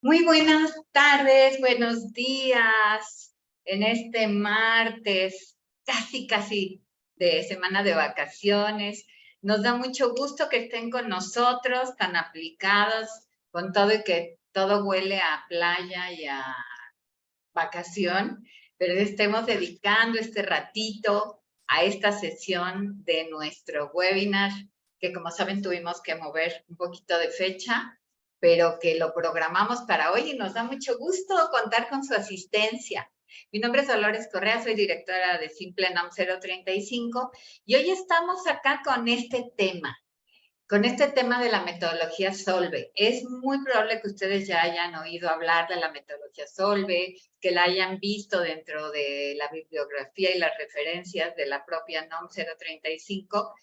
Muy buenas tardes, buenos días, en este martes, casi de semana de vacaciones. Nos da mucho gusto que estén con nosotros, tan aplicados, con todo y que todo huele a playa y a vacación, pero estemos dedicando este ratito a esta sesión de nuestro webinar, que como saben tuvimos que mover un poquito de fecha, pero que lo programamos para hoy y nos da mucho gusto contar con su asistencia. Mi nombre es Dolores Correa, soy directora de Simple NOM 035 y hoy estamos acá con este tema de la metodología Solve. Es muy probable que ustedes ya hayan oído hablar de la metodología Solve, que la hayan visto dentro de la bibliografía y las referencias de la propia NOM 035.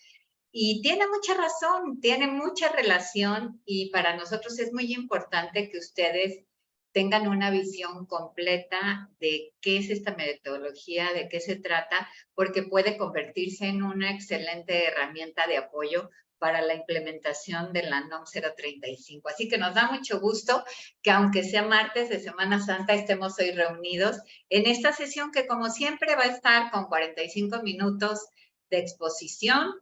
Y tiene mucha razón, tiene mucha relación y para nosotros es muy importante que ustedes tengan una visión completa de qué es esta metodología, de qué se trata, porque puede convertirse en una excelente herramienta de apoyo para la implementación de la NOM 035. Así que nos da mucho gusto que aunque sea martes de Semana Santa, estemos hoy reunidos en esta sesión que como siempre va a estar con 45 minutos de exposición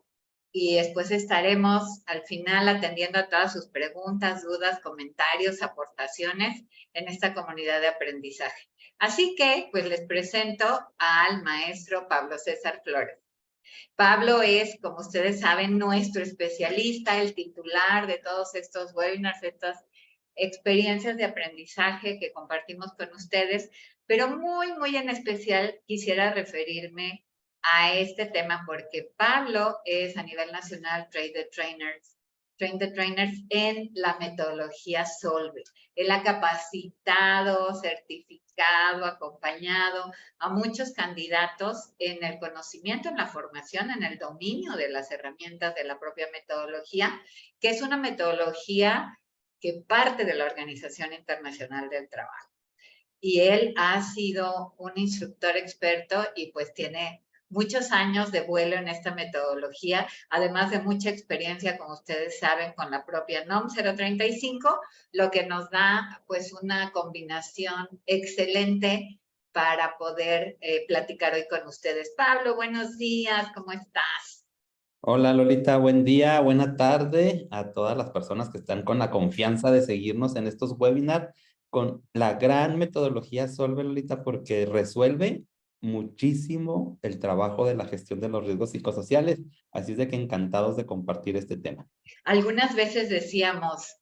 y después estaremos al final atendiendo a todas sus preguntas, dudas, comentarios, aportaciones en esta comunidad de aprendizaje. Así que, pues les presento al maestro Pablo César Flores. Pablo es, como ustedes saben, nuestro especialista, el titular de todos estos webinars, estas experiencias de aprendizaje que compartimos con ustedes, pero muy en especial quisiera referirme a este tema porque Pablo es a nivel nacional Train the Trainers en la metodología Solve. Él ha capacitado, certificado, acompañado a muchos candidatos en el conocimiento, en la formación, en el dominio de las herramientas de la propia metodología, que es una metodología que parte de la Organización Internacional del Trabajo. Y él ha sido un instructor experto y pues tiene muchos años de vuelo en esta metodología, además de mucha experiencia, como ustedes saben, con la propia NOM 035, lo que nos da pues una combinación excelente para poder platicar hoy con ustedes. Pablo, buenos días, ¿cómo estás? Hola Lolita, buen día, buena tarde a todas las personas que están con la confianza de seguirnos en estos webinars con la gran metodología Solve, Lolita, porque resuelve muchísimo el trabajo de la gestión de los riesgos psicosociales. Así es de que encantados de compartir este tema. Algunas veces decíamos,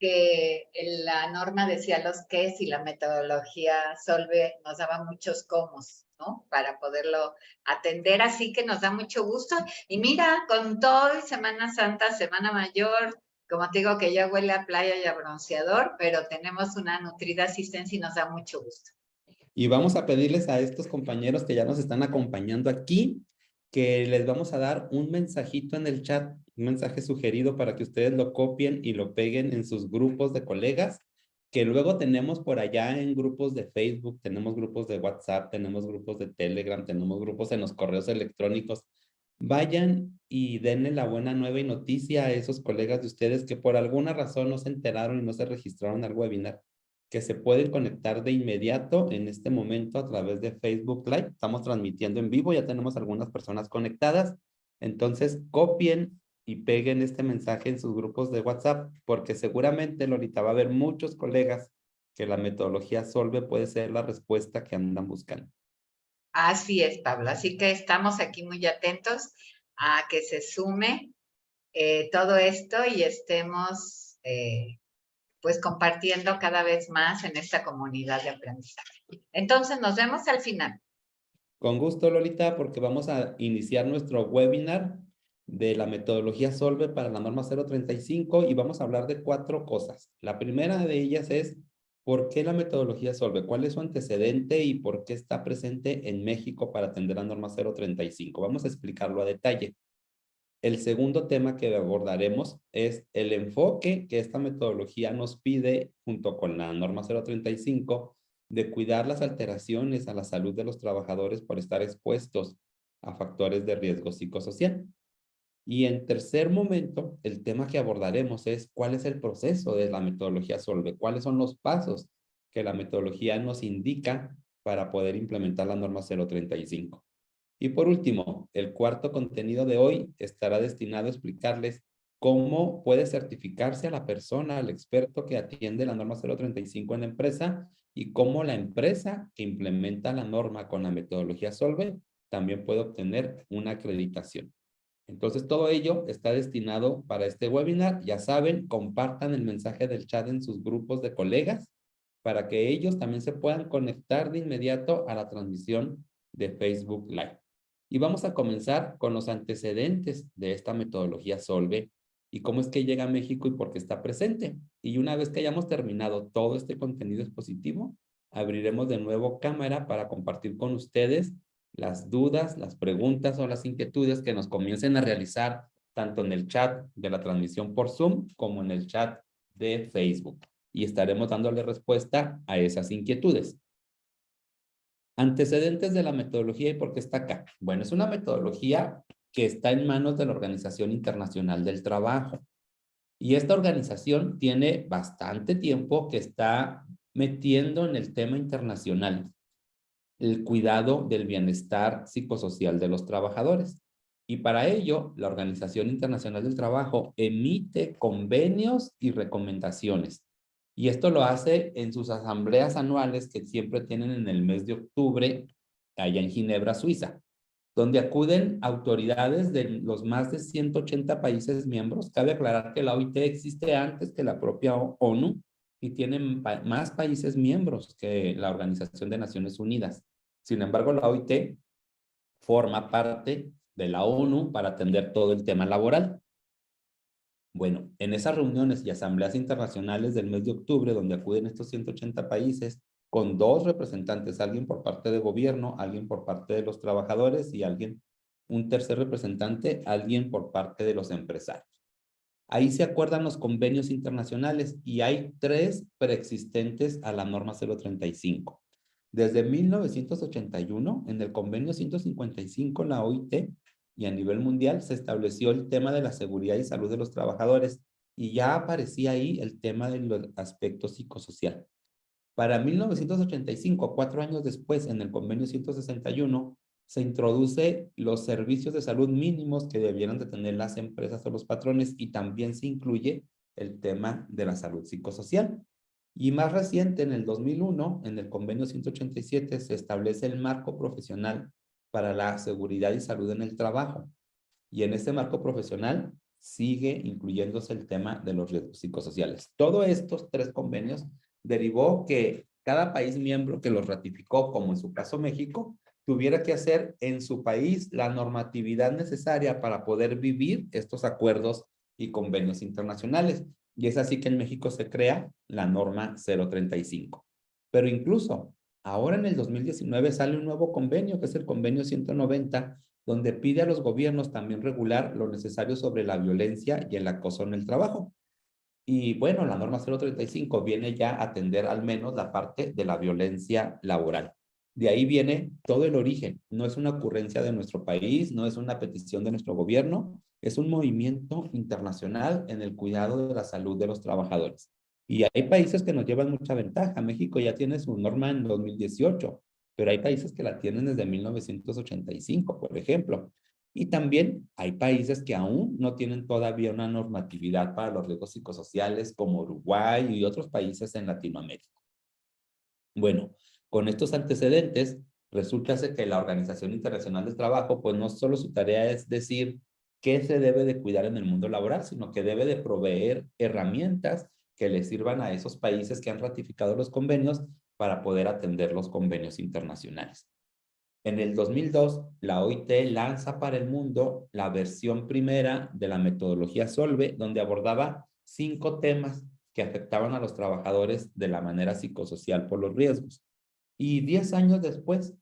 que la norma decía los qués y la metodología Solve nos daba muchos cómo, ¿no? Para poderlo atender, así que nos da mucho gusto. Y mira, con todo y Semana Santa, Semana Mayor, como te digo que ya huele a playa y a bronceador, pero tenemos una nutrida asistencia y nos da mucho gusto. Y vamos a pedirles a estos compañeros que ya nos están acompañando aquí, que les vamos a dar un mensajito en el chat, un mensaje sugerido para que ustedes lo copien y lo peguen en sus grupos de colegas, que luego tenemos por allá en grupos de Facebook, tenemos grupos de WhatsApp, tenemos grupos de Telegram, tenemos grupos en los correos electrónicos. Vayan y denle la buena nueva y noticia a esos colegas de ustedes que por alguna razón no se enteraron y no se registraron al webinar, que se pueden conectar de inmediato en este momento a través de Facebook Live. Estamos transmitiendo en vivo, ya tenemos algunas personas conectadas. Entonces, copien y peguen este mensaje en sus grupos de WhatsApp, porque seguramente, Lolita, va a haber muchos colegas que la metodología Solve puede ser la respuesta que andan buscando. Así es, Pablo. Así que estamos aquí muy atentos a que se sume todo esto y estemos pues compartiendo cada vez más en esta comunidad de aprendizaje. Entonces, nos vemos al final. Con gusto, Lolita, porque vamos a iniciar nuestro webinar de la metodología Solve para la norma 035 y vamos a hablar de 4 cosas. La primera de ellas es ¿por qué la metodología Solve? ¿Cuál es su antecedente y por qué está presente en México para atender la norma 035? Vamos a explicarlo a detalle. El segundo tema que abordaremos es el enfoque que esta metodología nos pide junto con la norma 035 de cuidar las alteraciones a la salud de los trabajadores por estar expuestos a factores de riesgo psicosocial. Y en tercer momento, el tema que abordaremos es cuál es el proceso de la metodología Solve, cuáles son los pasos que la metodología nos indica para poder implementar la norma 035. Y por último, el cuarto contenido de hoy estará destinado a explicarles cómo puede certificarse a la persona, al experto que atiende la norma 035 en la empresa y cómo la empresa que implementa la norma con la metodología Solve también puede obtener una acreditación. Entonces, todo ello está destinado para este webinar. Ya saben, compartan el mensaje del chat en sus grupos de colegas para que ellos también se puedan conectar de inmediato a la transmisión de Facebook Live. Y vamos a comenzar con los antecedentes de esta metodología Solve y cómo es que llega a México y por qué está presente. Y una vez que hayamos terminado todo este contenido expositivo, abriremos de nuevo cámara para compartir con ustedes las dudas, las preguntas o las inquietudes que nos comiencen a realizar tanto en el chat de la transmisión por Zoom como en el chat de Facebook. Y estaremos dándole respuesta a esas inquietudes. Antecedentes de la metodología y por qué está acá. Bueno, es una metodología que está en manos de la Organización Internacional del Trabajo. Y esta organización tiene bastante tiempo que está metiendo en el tema internacional el cuidado del bienestar psicosocial de los trabajadores. Y para ello, la Organización Internacional del Trabajo emite convenios y recomendaciones. Y esto lo hace en sus asambleas anuales que siempre tienen en el mes de octubre, allá en Ginebra, Suiza, donde acuden autoridades de los más de 180 países miembros. Cabe aclarar que la OIT existe antes que la propia ONU y tiene más países miembros que la Organización de Naciones Unidas. Sin embargo, la OIT forma parte de la ONU para atender todo el tema laboral. Bueno, en esas reuniones y asambleas internacionales del mes de octubre, donde acuden estos 180 países, con 2 representantes, alguien por parte de gobierno, alguien por parte de los trabajadores y un tercer representante, alguien por parte de los empresarios. Ahí se acuerdan los convenios internacionales y hay 3 preexistentes a la norma 035. Desde 1981, en el convenio 155, la OIT y a nivel mundial se estableció el tema de la seguridad y salud de los trabajadores y ya aparecía ahí el tema del aspecto psicosocial. Para 1985, 4 años después, en el convenio 161, se introduce los servicios de salud mínimos que debieran de tener las empresas o los patrones y también se incluye el tema de la salud psicosocial. Y más reciente, en el 2001, en el convenio 187, se establece el marco profesional para la seguridad y salud en el trabajo. Y en este marco profesional sigue incluyéndose el tema de los riesgos psicosociales. Todos estos 3 convenios derivó que cada país miembro que los ratificó, como en su caso México, tuviera que hacer en su país la normatividad necesaria para poder vivir estos acuerdos y convenios internacionales. Y es así que en México se crea la norma 035. Pero incluso ahora en el 2019 sale un nuevo convenio, que es el convenio 190, donde pide a los gobiernos también regular lo necesario sobre la violencia y el acoso en el trabajo. Y bueno, la norma 035 viene ya a atender al menos la parte de la violencia laboral. De ahí viene todo el origen. No es una ocurrencia de nuestro país, no es una petición de nuestro gobierno, es un movimiento internacional en el cuidado de la salud de los trabajadores. Y hay países que nos llevan mucha ventaja. México ya tiene su norma en 2018, pero hay países que la tienen desde 1985, por ejemplo. Y también hay países que aún no tienen todavía una normatividad para los riesgos psicosociales, como Uruguay y otros países en Latinoamérica. Bueno, con estos antecedentes, resulta que la Organización Internacional del Trabajo, pues no solo su tarea es decir qué se debe de cuidar en el mundo laboral, sino que debe de proveer herramientas que le sirvan a esos países que han ratificado los convenios para poder atender los convenios internacionales. En el 2002, la OIT lanza para el mundo la versión primera de la metodología Solve, donde abordaba 5 temas que afectaban a los trabajadores de la manera psicosocial por los riesgos. Y 10 años después,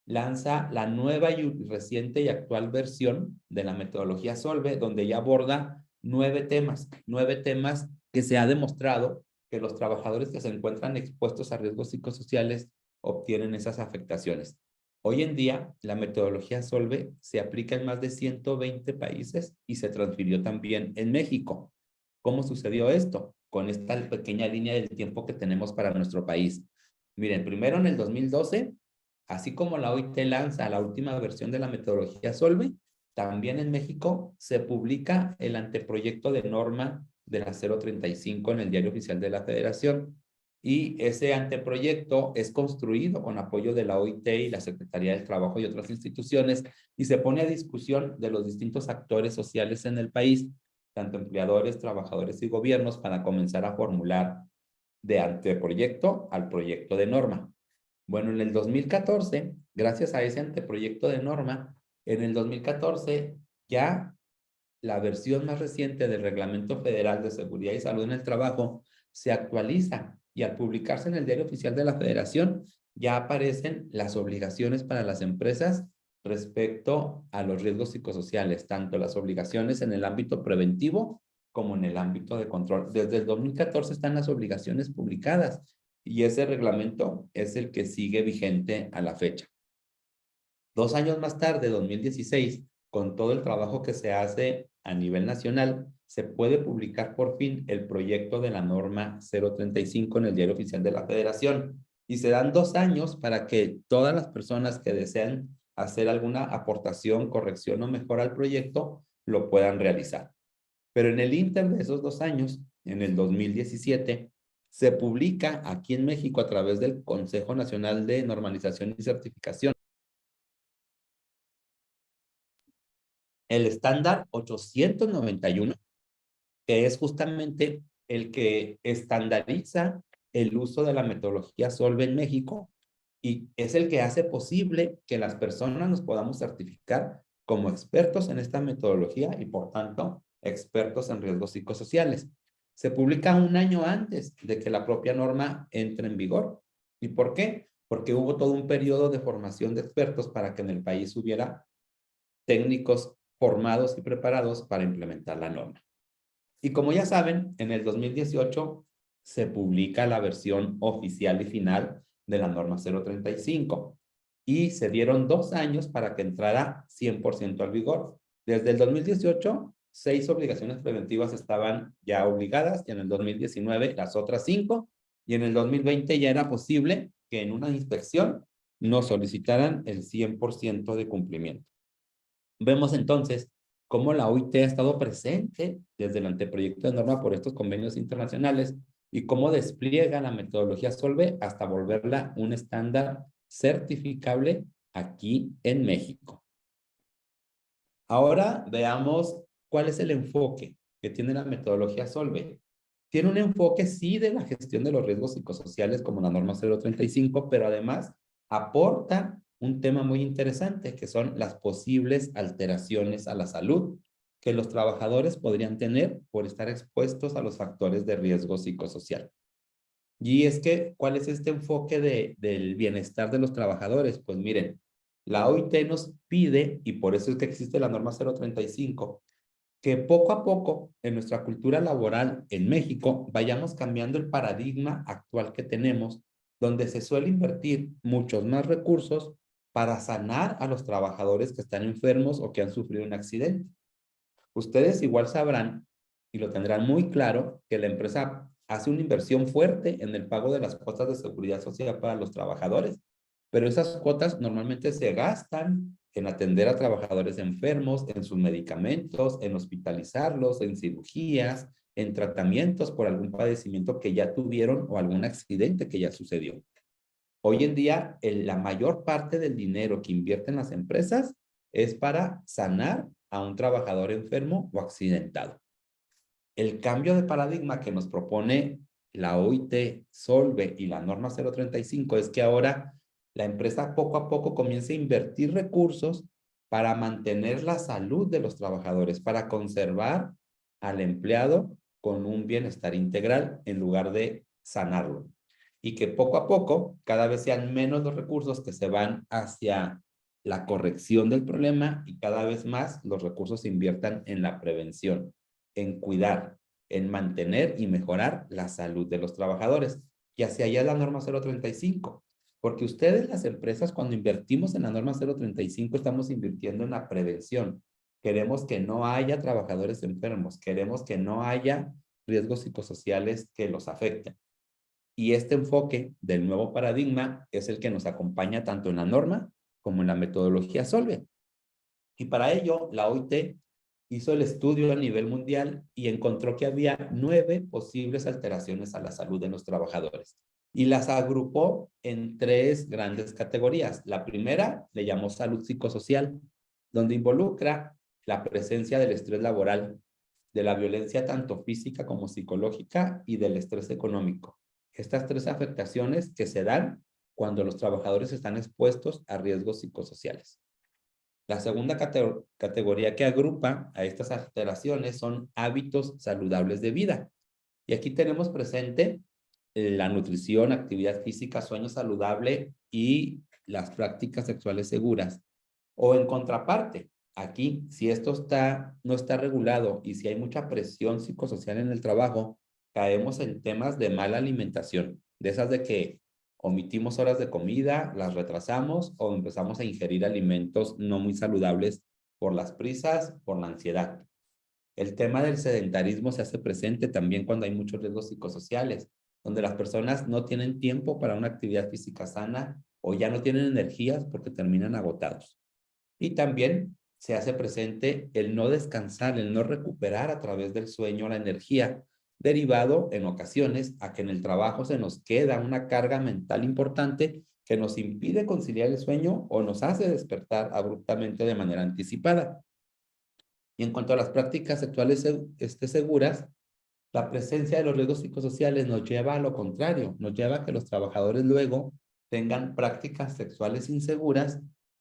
lanza la nueva y reciente y actual versión de la metodología Solve, donde ya aborda 9 temas que se ha demostrado que los trabajadores que se encuentran expuestos a riesgos psicosociales obtienen esas afectaciones. Hoy en día, la metodología Solve se aplica en más de 120 países y se transfirió también en México. ¿Cómo sucedió esto? Con esta pequeña línea del tiempo que tenemos para nuestro país. Miren, primero en el 2012, así como la OIT lanza la última versión de la metodología Solve, también en México se publica el anteproyecto de norma de la 035 en el Diario Oficial de la Federación. Y ese anteproyecto es construido con apoyo de la OIT y la Secretaría del Trabajo y otras instituciones y se pone a discusión de los distintos actores sociales en el país, tanto empleadores, trabajadores y gobiernos, para comenzar a formular de anteproyecto al proyecto de norma. Bueno, en el 2014, gracias a ese anteproyecto de norma, en el 2014 ya la versión más reciente del Reglamento Federal de Seguridad y Salud en el Trabajo se actualiza y al publicarse en el Diario Oficial de la Federación ya aparecen las obligaciones para las empresas respecto a los riesgos psicosociales, tanto las obligaciones en el ámbito preventivo como en el ámbito de control. Desde el 2014 están las obligaciones publicadas y ese reglamento es el que sigue vigente a la fecha. 2 años más tarde, 2016, con todo el trabajo que se hace a nivel nacional, se puede publicar por fin el proyecto de la norma 035 en el Diario Oficial de la Federación. Y se dan 2 años para que todas las personas que desean hacer alguna aportación, corrección o mejora al proyecto, lo puedan realizar. Pero en el ínter de esos 2 años, en el 2017, se publica aquí en México a través del Consejo Nacional de Normalización y Certificación el estándar 891, que es justamente el que estandariza el uso de la metodología Solve en México y es el que hace posible que las personas nos podamos certificar como expertos en esta metodología y, por tanto, expertos en riesgos psicosociales. Se publica un año antes de que la propia norma entre en vigor. ¿Y por qué? Porque hubo todo un periodo de formación de expertos para que en el país hubiera técnicos formados y preparados para implementar la norma. Y como ya saben, en el 2018 se publica la versión oficial y final de la norma 035 y se dieron 2 años para que entrara 100% al vigor. Desde el 2018, 6 obligaciones preventivas estaban ya obligadas y en el 2019 las otras 5 y en el 2020 ya era posible que en una inspección nos solicitaran el 100% de cumplimiento. Vemos entonces cómo la OIT ha estado presente desde el anteproyecto de norma por estos convenios internacionales y cómo despliega la metodología Solve hasta volverla un estándar certificable aquí en México. Ahora veamos cuál es el enfoque que tiene la metodología Solve. Tiene un enfoque, sí, de la gestión de los riesgos psicosociales como la norma 035, pero además aporta un tema muy interesante que son las posibles alteraciones a la salud que los trabajadores podrían tener por estar expuestos a los factores de riesgo psicosocial. Y es que, ¿cuál es este enfoque del bienestar de los trabajadores? Pues miren, la OIT nos pide, y por eso es que existe la norma 035, que poco a poco en nuestra cultura laboral en México vayamos cambiando el paradigma actual que tenemos, donde se suele invertir muchos más recursos para sanar a los trabajadores que están enfermos o que han sufrido un accidente. Ustedes igual sabrán y lo tendrán muy claro que la empresa hace una inversión fuerte en el pago de las cuotas de seguridad social para los trabajadores, pero esas cuotas normalmente se gastan en atender a trabajadores enfermos, en sus medicamentos, en hospitalizarlos, en cirugías, en tratamientos por algún padecimiento que ya tuvieron o algún accidente que ya sucedió. Hoy en día, la mayor parte del dinero que invierten las empresas es para sanar a un trabajador enfermo o accidentado. El cambio de paradigma que nos propone la OIT, Solve y la norma 035 es que ahora la empresa poco a poco comienza a invertir recursos para mantener la salud de los trabajadores, para conservar al empleado con un bienestar integral en lugar de sanarlo. Y que poco a poco cada vez sean menos los recursos que se van hacia la corrección del problema y cada vez más los recursos se inviertan en la prevención, en cuidar, en mantener y mejorar la salud de los trabajadores. Y hacia allá es la norma 035. Porque ustedes, las empresas, cuando invertimos en la norma 035, estamos invirtiendo en la prevención. Queremos que no haya trabajadores enfermos, queremos que no haya riesgos psicosociales que los afecten. Y este enfoque del nuevo paradigma es el que nos acompaña tanto en la norma como en la metodología Solve. Y para ello, la OIT hizo el estudio a nivel mundial y encontró que había 9 posibles alteraciones a la salud de los trabajadores. Y las agrupó en 3 grandes categorías. La primera le llamó salud psicosocial, donde involucra la presencia del estrés laboral, de la violencia tanto física como psicológica y del estrés económico. Estas 3 afectaciones que se dan cuando los trabajadores están expuestos a riesgos psicosociales. La segunda categoría que agrupa a estas alteraciones son hábitos saludables de vida. Y aquí tenemos presente la nutrición, actividad física, sueño saludable y las prácticas sexuales seguras. O en contraparte, aquí, si esto no está regulado y si hay mucha presión psicosocial en el trabajo, caemos en temas de mala alimentación, de esas de que omitimos horas de comida, las retrasamos o empezamos a ingerir alimentos no muy saludables por las prisas, por la ansiedad. El tema del sedentarismo se hace presente también cuando hay muchos riesgos psicosociales, donde las personas no tienen tiempo para una actividad física sana o ya no tienen energías porque terminan agotados. Y también se hace presente el no descansar, el no recuperar a través del sueño la energía, derivado en ocasiones a que en el trabajo se nos queda una carga mental importante que nos impide conciliar el sueño o nos hace despertar abruptamente de manera anticipada. Y en cuanto a las prácticas sexuales seguras, la presencia de los riesgos psicosociales nos lleva a lo contrario, nos lleva a que los trabajadores luego tengan prácticas sexuales inseguras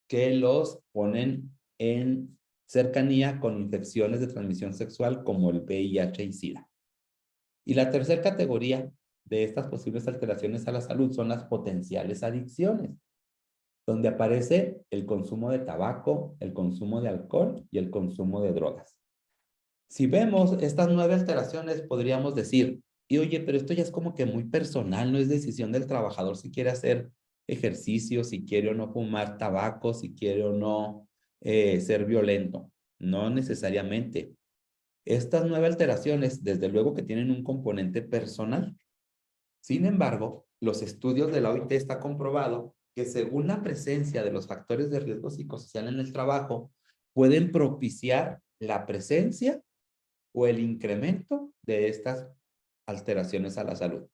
que los ponen en cercanía con infecciones de transmisión sexual como el VIH y SIDA. Y la tercera categoría de estas posibles alteraciones a la salud son las potenciales adicciones, donde aparece el consumo de tabaco, el consumo de alcohol y el consumo de drogas. Si vemos estas 9 alteraciones, podríamos decir, y oye, pero esto ya es como que muy personal, no es decisión del trabajador si quiere hacer ejercicio, si quiere o no fumar tabaco, si quiere o no ser violento. No necesariamente. Estas 9 alteraciones, desde luego que tienen un componente personal. Sin embargo, los estudios de la OIT está comprobado que según la presencia de los factores de riesgo psicosocial en el trabajo, pueden propiciar la presencia o el incremento de estas alteraciones a la salud.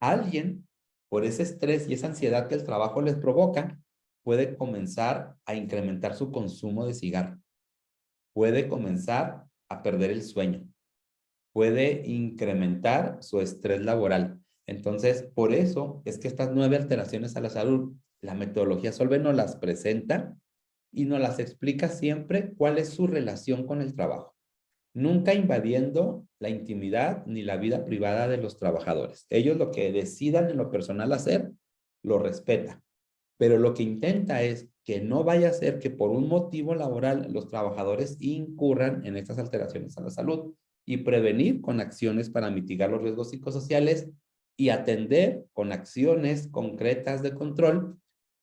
Alguien, por ese estrés y esa ansiedad que el trabajo les provoca, puede comenzar a incrementar su consumo de cigarro, puede comenzar a perder el sueño, puede incrementar su estrés laboral. Entonces, por eso es que estas 9 alteraciones a la salud, la metodología Solve nos las presenta y nos las explica siempre cuál es su relación con el trabajo. Nunca invadiendo la intimidad ni la vida privada de los trabajadores. Ellos lo que decidan en lo personal hacer, lo respeta. Pero lo que intenta es que no vaya a ser que por un motivo laboral los trabajadores incurran en estas alteraciones a la salud y prevenir con acciones para mitigar los riesgos psicosociales y atender con acciones concretas de control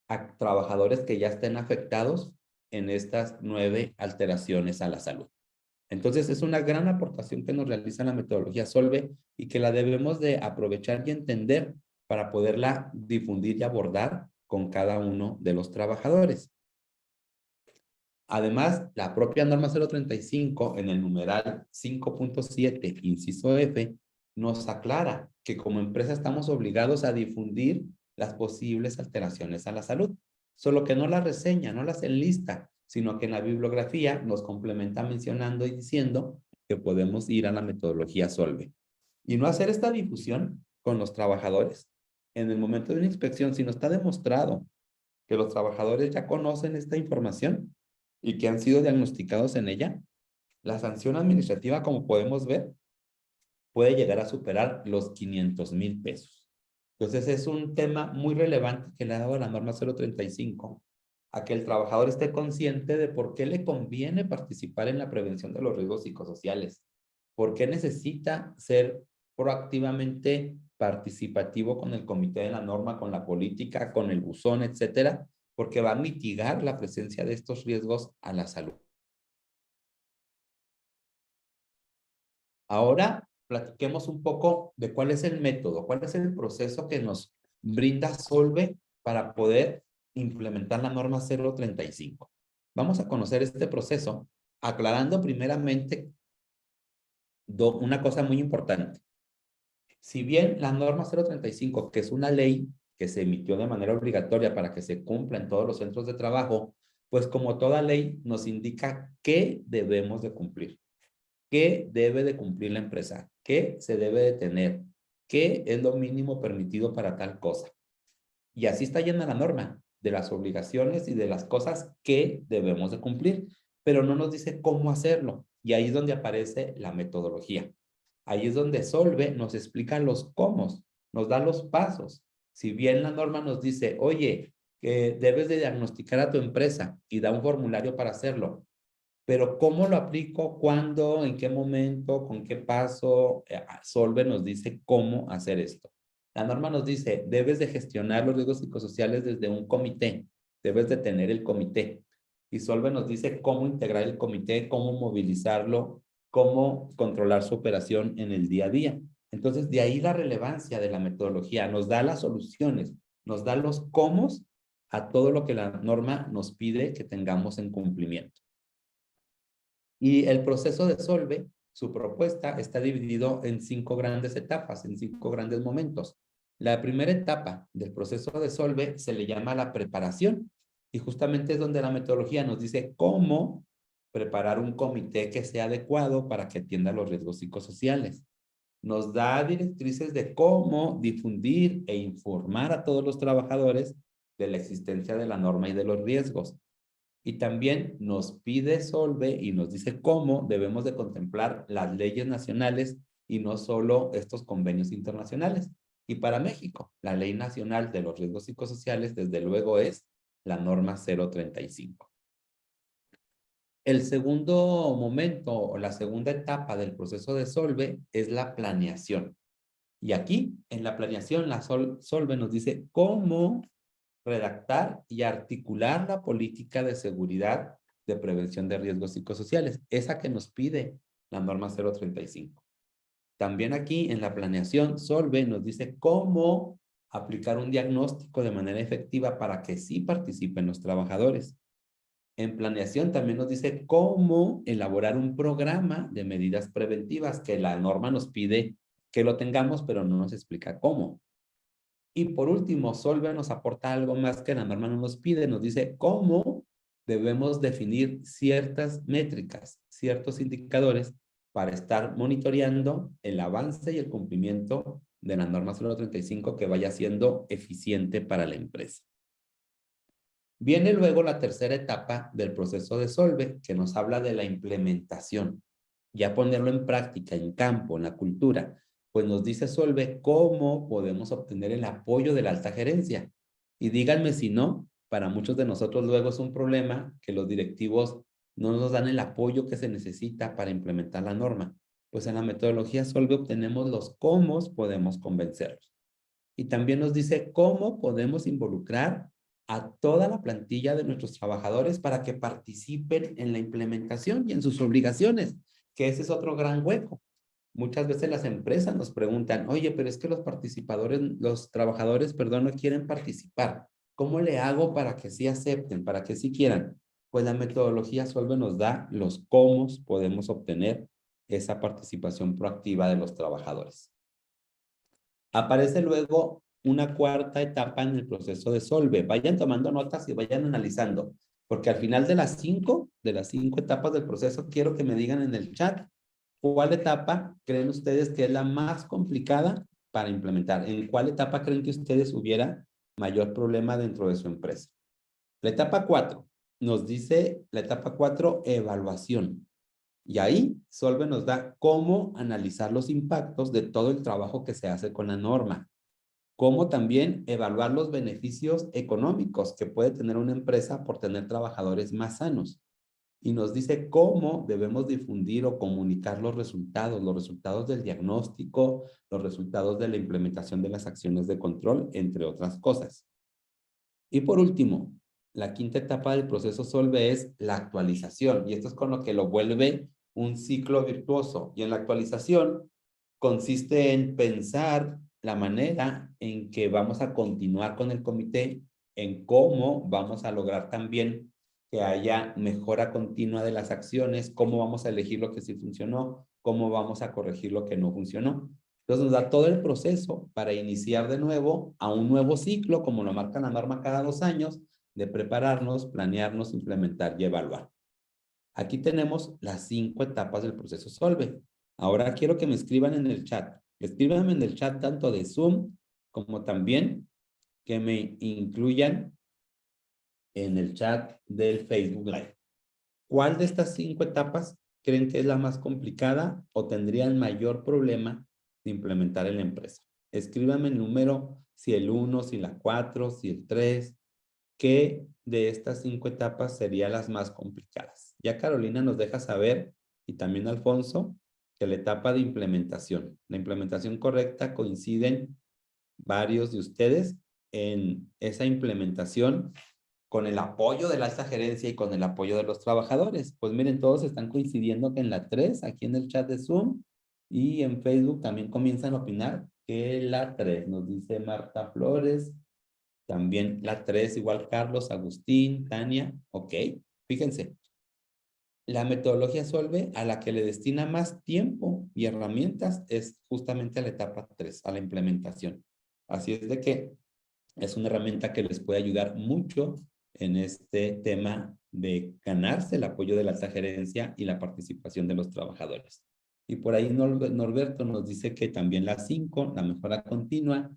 a trabajadores que ya estén afectados en estas 9 alteraciones a la salud. Entonces, es una gran aportación que nos realiza la metodología Solve y que la debemos de aprovechar y entender para poderla difundir y abordar con cada uno de los trabajadores. Además, la propia norma 035 en el numeral 5.7, inciso F, nos aclara que como empresa estamos obligados a difundir las posibles alteraciones a la salud, solo que no las reseña, no las enlista, sino que en la bibliografía nos complementa mencionando y diciendo que podemos ir a la metodología Solve. Y no hacer esta difusión con los trabajadores. En el momento de una inspección, si no está demostrado que los trabajadores ya conocen esta información y que han sido diagnosticados en ella, la sanción administrativa, como podemos ver, puede llegar a superar los 500,000 pesos. Entonces, es un tema muy relevante que le ha dado la norma 035 a que el trabajador esté consciente de por qué le conviene participar en la prevención de los riesgos psicosociales, por qué necesita ser proactivamente participativo con el comité de la norma, con la política, con el buzón, etcétera, porque va a mitigar la presencia de estos riesgos a la salud. Ahora platiquemos un poco de cuál es el método, cuál es el proceso que nos brinda Solve para poder implementar la norma 035. Vamos a conocer este proceso aclarando primeramente una cosa muy importante. Si bien la norma 035, que es una ley que se emitió de manera obligatoria para que se cumpla en todos los centros de trabajo, pues como toda ley nos indica qué debemos de cumplir. ¿Qué debe de cumplir la empresa? ¿Qué se debe de tener? ¿Qué es lo mínimo permitido para tal cosa? Y así está llena la norma de las obligaciones y de las cosas que debemos de cumplir, pero no nos dice cómo hacerlo. Y ahí es donde aparece la metodología. Ahí es donde Solve nos explica los cómo, nos da los pasos. Si bien la norma nos dice, oye, debes de diagnosticar a tu empresa y da un formulario para hacerlo, pero ¿cómo lo aplico? ¿Cuándo? ¿En qué momento? ¿Con qué paso? Solve nos dice cómo hacer esto. La norma nos dice, debes de gestionar los riesgos psicosociales desde un comité. Debes de tener el comité. Y Solve nos dice cómo integrar el comité, cómo movilizarlo, cómo controlar su operación en el día a día. Entonces, de ahí la relevancia de la metodología. Nos da las soluciones, nos da los cómo a todo lo que la norma nos pide que tengamos en cumplimiento. Y el proceso de Solve, su propuesta, está dividido en 5 grandes etapas, en 5 grandes momentos. La primera etapa del proceso de Solve se le llama la preparación, y justamente es donde la metodología nos dice cómo preparar un comité que sea adecuado para que atienda los riesgos psicosociales. Nos da directrices de cómo difundir e informar a todos los trabajadores de la existencia de la norma y de los riesgos. Y también nos pide Solve y nos dice cómo debemos de contemplar las leyes nacionales y no solo estos convenios internacionales. Y para México, la Ley Nacional de los Riesgos Psicosociales, desde luego, es la norma 035. El segundo momento o la segunda etapa del proceso de Solve es la planeación. Y aquí, en la planeación, la Solve nos dice cómo redactar y articular la política de seguridad de prevención de riesgos psicosociales, esa que nos pide la norma 035. También aquí en la planeación, Solve nos dice cómo aplicar un diagnóstico de manera efectiva para que sí participen los trabajadores. En planeación también nos dice cómo elaborar un programa de medidas preventivas que la norma nos pide que lo tengamos, pero no nos explica cómo. Y por último, Solve nos aporta algo más que la norma no nos pide, nos dice cómo debemos definir ciertas métricas, ciertos indicadores para estar monitoreando el avance y el cumplimiento de la norma 035 que vaya siendo eficiente para la empresa. Viene luego la tercera etapa del proceso de Solve, que nos habla de la implementación, ya ponerlo en práctica, en campo, en la cultura. Pues nos dice Solve cómo podemos obtener el apoyo de la alta gerencia. Y díganme si no, para muchos de nosotros luego es un problema que los directivos no nos dan el apoyo que se necesita para implementar la norma. Pues en la metodología Solve obtenemos los cómo podemos convencerlos. Y también nos dice cómo podemos involucrar a toda la plantilla de nuestros trabajadores para que participen en la implementación y en sus obligaciones, que ese es otro gran hueco. Muchas veces las empresas nos preguntan, oye, pero es que los trabajadores, perdón, no quieren participar. ¿Cómo le hago para que sí acepten, para que sí quieran? Pues la metodología Solve nos da los cómo podemos obtener esa participación proactiva de los trabajadores. Aparece luego una cuarta etapa en el proceso de Solve. Vayan tomando notas y vayan analizando, porque al final de las cinco etapas del proceso, quiero que me digan en el chat cuál etapa creen ustedes que es la más complicada para implementar. ¿En cuál etapa creen que ustedes hubiera mayor problema dentro de su empresa? La etapa 4 nos dice, la etapa 4, evaluación. Y ahí Solve nos da cómo analizar los impactos de todo el trabajo que se hace con la norma, cómo también evaluar los beneficios económicos que puede tener una empresa por tener trabajadores más sanos. y nos dice cómo debemos difundir o comunicar los resultados del diagnóstico, los resultados de la implementación de las acciones de control, entre otras cosas. Y por último, la quinta etapa del proceso SOLVE es la actualización, y esto es con lo que lo vuelve un ciclo virtuoso. Y en la actualización consiste en pensar la manera en que vamos a continuar con el comité, en cómo vamos a lograr también que haya mejora continua de las acciones, cómo vamos a elegir lo que sí funcionó, cómo vamos a corregir lo que no funcionó. Entonces nos da todo el proceso para iniciar de nuevo a un nuevo ciclo, como lo marca la norma cada 2 años, de prepararnos, planearnos, implementar y evaluar. Aquí tenemos las 5 etapas del proceso SOLVE. Ahora quiero que me escriban en el chat. Escríbanme en el chat tanto de Zoom como también que me incluyan en el chat del Facebook Live. ¿Cuál de estas 5 etapas creen que es la más complicada o tendrían mayor problema de implementar en la empresa? Escríbanme el número, si el 1, si la 4, si el 3. ¿Qué de estas 5 etapas serían las más complicadas? Ya Carolina nos deja saber, y también Alfonso, que la etapa de implementación. La implementación correcta coinciden varios de ustedes en esa implementación con el apoyo de la alta gerencia y con el apoyo de los trabajadores. Pues miren, todos están coincidiendo que en la 3, aquí en el chat de Zoom, y en Facebook también comienzan a opinar que la 3, nos dice Marta Flores, también la 3 igual Carlos, Agustín, Tania, ok, fíjense. La metodología SOLVE a la que le destina más tiempo y herramientas es justamente a la etapa 3, a la implementación. Así es de que es una herramienta que les puede ayudar mucho en este tema de ganarse el apoyo de la alta gerencia y la participación de los trabajadores. Y por ahí Norberto nos dice que también la 5, la mejora continua,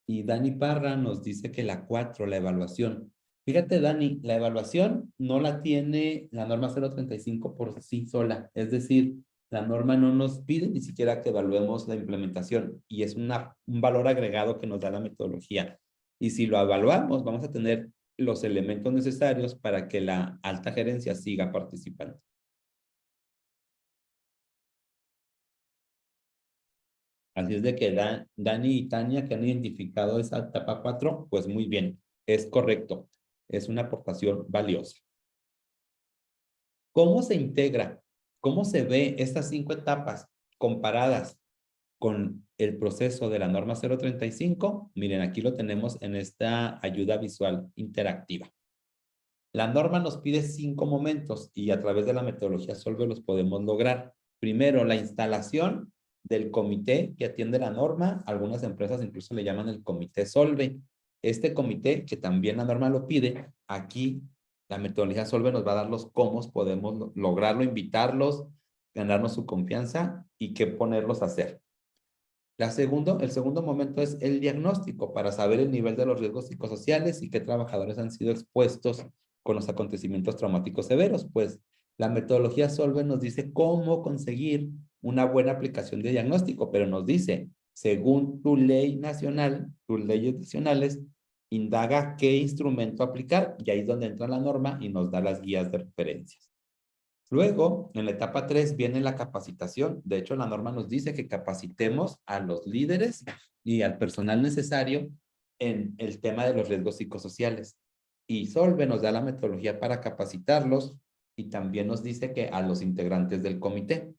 y Dani Parra nos dice que la 4, la evaluación. Fíjate, Dani, la evaluación no la tiene la norma 035 por sí sola, es decir, la norma no nos pide ni siquiera que evaluemos la implementación y es un valor agregado que nos da la metodología. Y si lo evaluamos, vamos a tener los elementos necesarios para que la alta gerencia siga participando. Así es de que Dani y Tania que han identificado esa etapa 4, pues muy bien, es correcto, es una aportación valiosa. ¿Cómo se integra? ¿Cómo se ve estas 5 etapas comparadas con el proceso de la norma 035? Miren, aquí lo tenemos en esta ayuda visual interactiva. La norma nos pide 5 momentos y a través de la metodología SOLVE los podemos lograr. Primero, la instalación del comité que atiende la norma. Algunas empresas incluso le llaman el comité SOLVE. Este comité, que también la norma lo pide, aquí la metodología SOLVE nos va a dar los cómo podemos lograrlo, invitarlos, ganarnos su confianza y qué ponerlos a hacer. El segundo momento es el diagnóstico para saber el nivel de los riesgos psicosociales y qué trabajadores han sido expuestos con los acontecimientos traumáticos severos. Pues la metodología SOLVE nos dice cómo conseguir una buena aplicación de diagnóstico, pero nos dice, según tu ley nacional, tus leyes nacionales, indaga qué instrumento aplicar, y ahí es donde entra la norma y nos da las guías de referencias. Luego, en la etapa 3 viene la capacitación. De hecho, la norma nos dice que capacitemos a los líderes y al personal necesario en el tema de los riesgos psicosociales. Y SOLVE nos da la metodología para capacitarlos y también nos dice que a los integrantes del comité.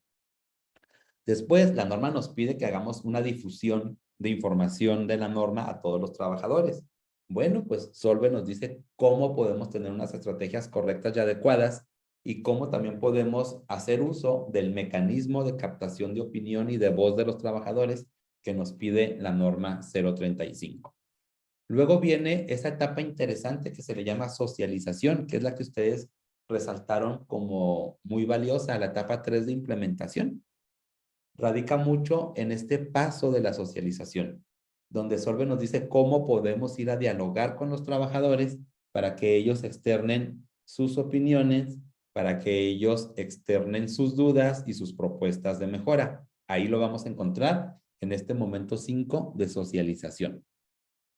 Después, la norma nos pide que hagamos una difusión de información de la norma a todos los trabajadores. Bueno, pues SOLVE nos dice cómo podemos tener unas estrategias correctas y adecuadas y cómo también podemos hacer uso del mecanismo de captación de opinión y de voz de los trabajadores que nos pide la norma 035. Luego viene esa etapa interesante que se le llama socialización, que es la que ustedes resaltaron como muy valiosa, la etapa 3 de implementación. Radica mucho en este paso de la socialización, donde SOLVE nos dice cómo podemos ir a dialogar con los trabajadores para que ellos externen sus opiniones, para que ellos externen sus dudas y sus propuestas de mejora. Ahí lo vamos a encontrar en este momento 5 de socialización.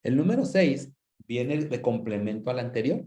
El número 6 viene de complemento al anterior.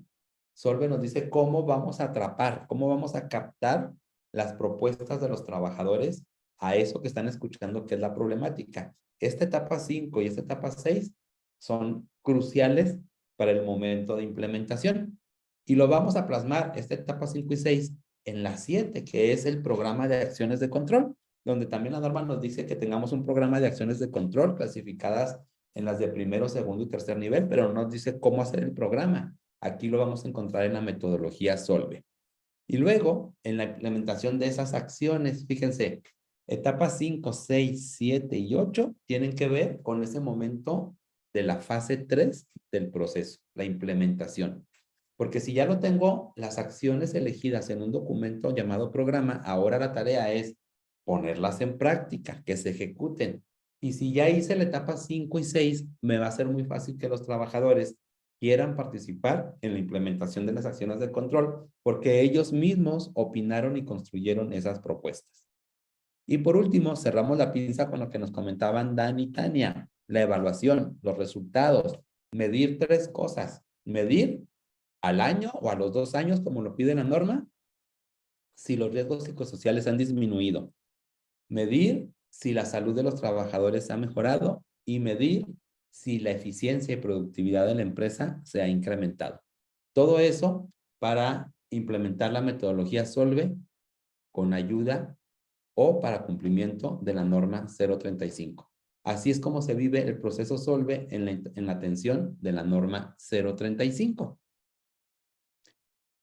Solve nos dice cómo vamos a atrapar, cómo vamos a captar las propuestas de los trabajadores a eso que están escuchando, que es la problemática. Esta etapa 5 y esta etapa 6 son cruciales para el momento de implementación. Y lo vamos a plasmar, esta etapa 5 y 6, en la 7, que es el programa de acciones de control, donde también la norma nos dice que tengamos un programa de acciones de control clasificadas en las de primero, segundo y tercer nivel, pero no nos dice cómo hacer el programa. Aquí lo vamos a encontrar en la metodología Solve. Y luego, en la implementación de esas acciones, fíjense, etapas 5, 6, 7 y 8 tienen que ver con ese momento de la fase 3 del proceso, la implementación. Porque si ya lo tengo, las acciones elegidas en un documento llamado programa, ahora la tarea es ponerlas en práctica, que se ejecuten. Y si ya hice la etapa 5 y 6, me va a ser muy fácil que los trabajadores quieran participar en la implementación de las acciones de control, porque ellos mismos opinaron y construyeron esas propuestas. Y por último, cerramos la pinza con lo que nos comentaban Dan y Tania, la evaluación, los resultados, medir 3 cosas, medir al año o a los 2 años, como lo pide la norma, si los riesgos psicosociales han disminuido, medir si la salud de los trabajadores ha mejorado y medir si la eficiencia y productividad de la empresa se ha incrementado. Todo eso para implementar la metodología Solve con ayuda o para cumplimiento de la norma 035. Así es como se vive el proceso Solve en la atención de la norma 035.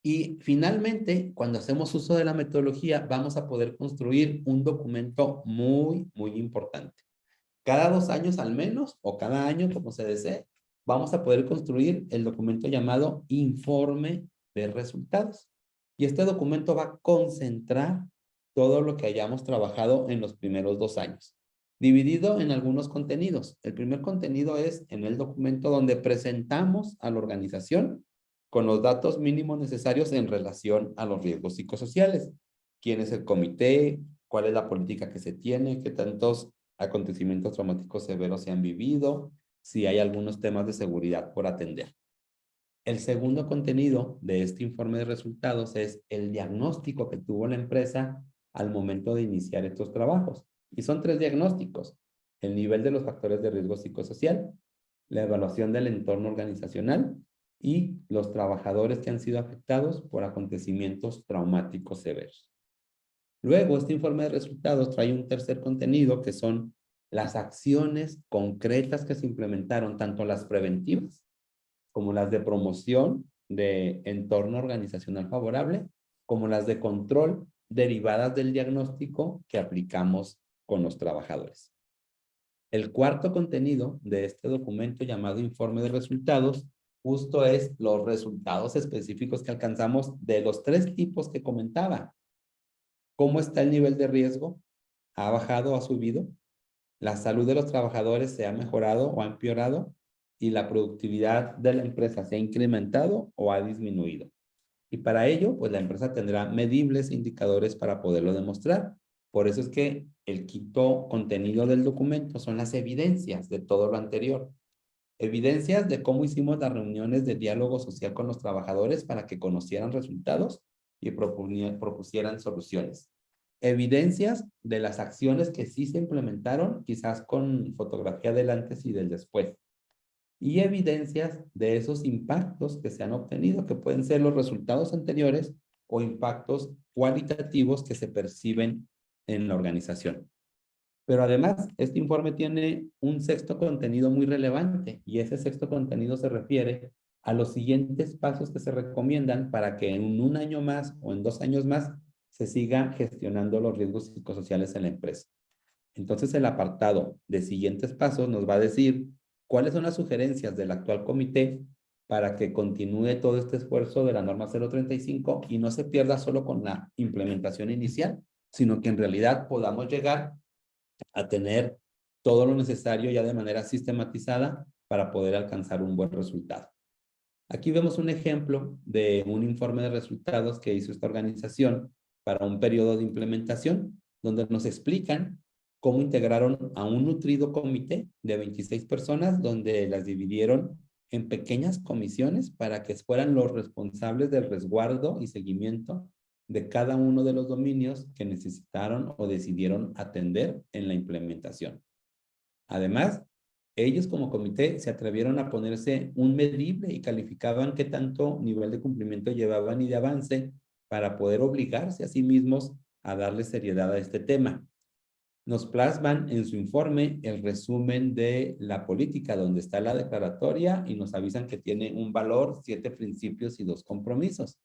Y finalmente, cuando hacemos uso de la metodología, vamos a poder construir un documento muy, muy importante. Cada 2 años al menos, o cada año, como se desee, vamos a poder construir el documento llamado informe de resultados. Y este documento va a concentrar todo lo que hayamos trabajado en los primeros 2 años, dividido en algunos contenidos. El primer contenido es en el documento donde presentamos a la organización con los datos mínimos necesarios en relación a los riesgos psicosociales. ¿Quién es el comité? ¿Cuál es la política que se tiene? ¿Qué tantos acontecimientos traumáticos severos se han vivido? Si hay algunos temas de seguridad por atender. El segundo contenido de este informe de resultados es el diagnóstico que tuvo la empresa al momento de iniciar estos trabajos. Y son 3 diagnósticos: el nivel de los factores de riesgo psicosocial, la evaluación del entorno organizacional y los trabajadores que han sido afectados por acontecimientos traumáticos severos. Luego, este informe de resultados trae un tercer contenido que son las acciones concretas que se implementaron, tanto las preventivas como las de promoción de entorno organizacional favorable, como las de control derivadas del diagnóstico que aplicamos con los trabajadores. El cuarto contenido de este documento llamado informe de resultados justo es los resultados específicos que alcanzamos de los 3 tipos que comentaba. ¿Cómo está el nivel de riesgo? ¿Ha bajado o ha subido? ¿La salud de los trabajadores se ha mejorado o ha empeorado? ¿Y la productividad de la empresa se ha incrementado o ha disminuido? Y para ello, pues la empresa tendrá medibles indicadores para poderlo demostrar. Por eso es que el quinto contenido del documento son las evidencias de todo lo anterior. Evidencias de cómo hicimos las reuniones de diálogo social con los trabajadores para que conocieran resultados y propusieran soluciones. Evidencias de las acciones que sí se implementaron, quizás con fotografía del antes y del después. Y evidencias de esos impactos que se han obtenido, que pueden ser los resultados anteriores o impactos cualitativos que se perciben en la organización. Pero además, este informe tiene un sexto contenido muy relevante y ese sexto contenido se refiere a los siguientes pasos que se recomiendan para que en 1 año más o en 2 años más se siga gestionando los riesgos psicosociales en la empresa. Entonces, el apartado de siguientes pasos nos va a decir cuáles son las sugerencias del actual comité para que continúe todo este esfuerzo de la norma 035 y no se pierda solo con la implementación inicial, sino que en realidad podamos llegar a tener todo lo necesario ya de manera sistematizada para poder alcanzar un buen resultado. Aquí vemos un ejemplo de un informe de resultados que hizo esta organización para un periodo de implementación, donde nos explican cómo integraron a un nutrido comité de 26 personas, donde las dividieron en pequeñas comisiones para que fueran los responsables del resguardo y seguimiento de cada uno de los dominios que necesitaron o decidieron atender en la implementación. Además, ellos como comité se atrevieron a ponerse un medible y calificaban qué tanto nivel de cumplimiento llevaban y de avance para poder obligarse a sí mismos a darle seriedad a este tema. Nos plasman en su informe el resumen de la política, donde está la declaratoria y nos avisan que tiene un valor, 7 principios y 2 compromisos.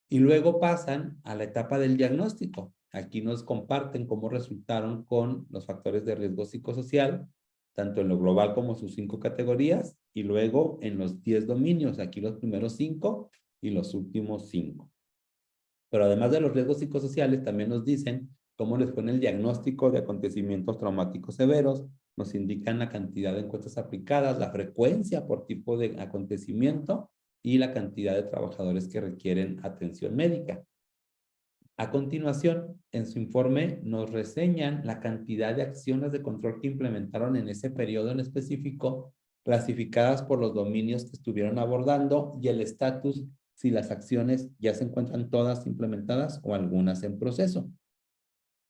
Y luego pasan a la etapa del diagnóstico. Aquí nos comparten cómo resultaron con los factores de riesgo psicosocial, tanto en lo global como sus 5 categorías, y luego en los 10 dominios, aquí los primeros 5 y los últimos 5. Pero además de los riesgos psicosociales, también nos dicen cómo les fue en el diagnóstico de acontecimientos traumáticos severos, nos indican la cantidad de encuestas aplicadas, la frecuencia por tipo de acontecimiento y la cantidad de trabajadores que requieren atención médica. A continuación, en su informe nos reseñan la cantidad de acciones de control que implementaron en ese periodo en específico, clasificadas por los dominios que estuvieron abordando y el estatus si las acciones ya se encuentran todas implementadas o algunas en proceso.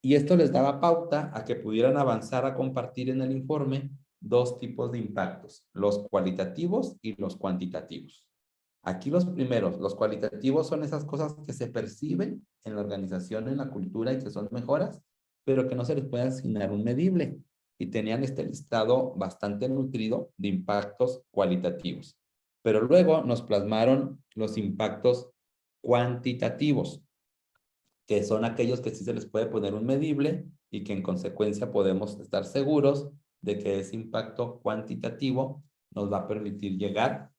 Y esto les daba pauta a que pudieran avanzar a compartir en el informe 2 tipos de impactos, los cualitativos y los cuantitativos. Aquí los primeros, los cualitativos, son esas cosas que se perciben en la organización, en la cultura y que son mejoras, pero que no se les puede asignar un medible. Y tenían este listado bastante nutrido de impactos cualitativos. Pero luego nos plasmaron los impactos cuantitativos, que son aquellos que sí se les puede poner un medible y que en consecuencia podemos estar seguros de que ese impacto cuantitativo nos va a permitir llegar